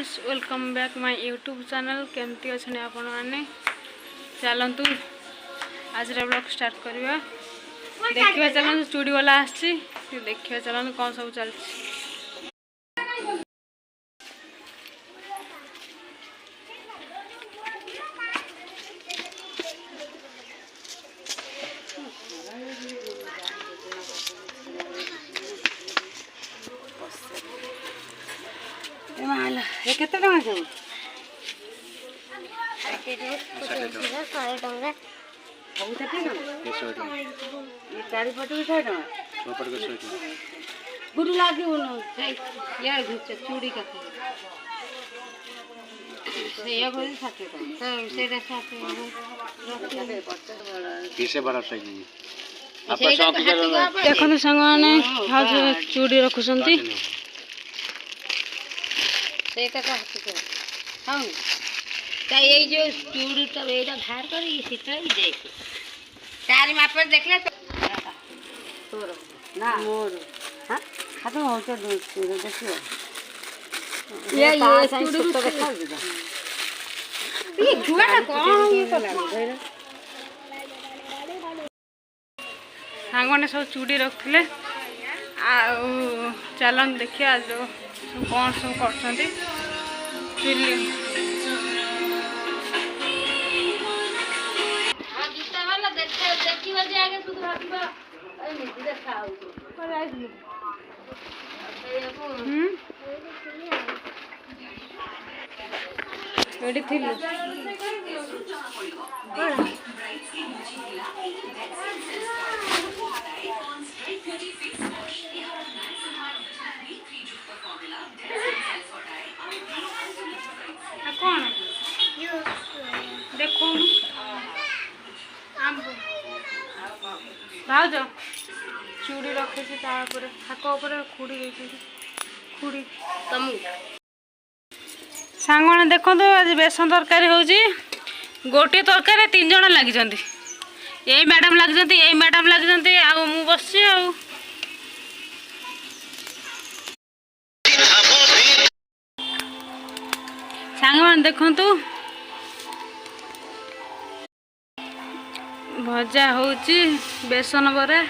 friends welcome back my YouTube channel केमती अच्छे आपण मैंने चलतु आज ब्लॉग स्टार्ट करवा देखिए चलते चूड़ी वाला आसी देखिए चलते कौन सब चलती केते टका सब चारिपट भी 100 टका गुरु लागे यार चूड़ी का देखो सांग मैंने चूड़ी रखुंट जो चूड़ी तो ये बाहर कर देख तारी माप देखले तोर ना मोर हां खत्म हो तो देखियो ये चूड़ी तो देखा ये जुआटा कौन ये तो लगे सांग मैंने सब चूड़ी रखले चलन देखिए आज कौन सब कर कौन देखो भाज चूड़ी रखे थाक खुड़ी खुड़ी तुम सांग मैंने देखो आज बेसन तरकारी हो गोटे तरकारी 3 जन लगी यही मैडम लगी यही मैडम लगी मु बस सांग मैंने देखु भजा हो बेसन बरा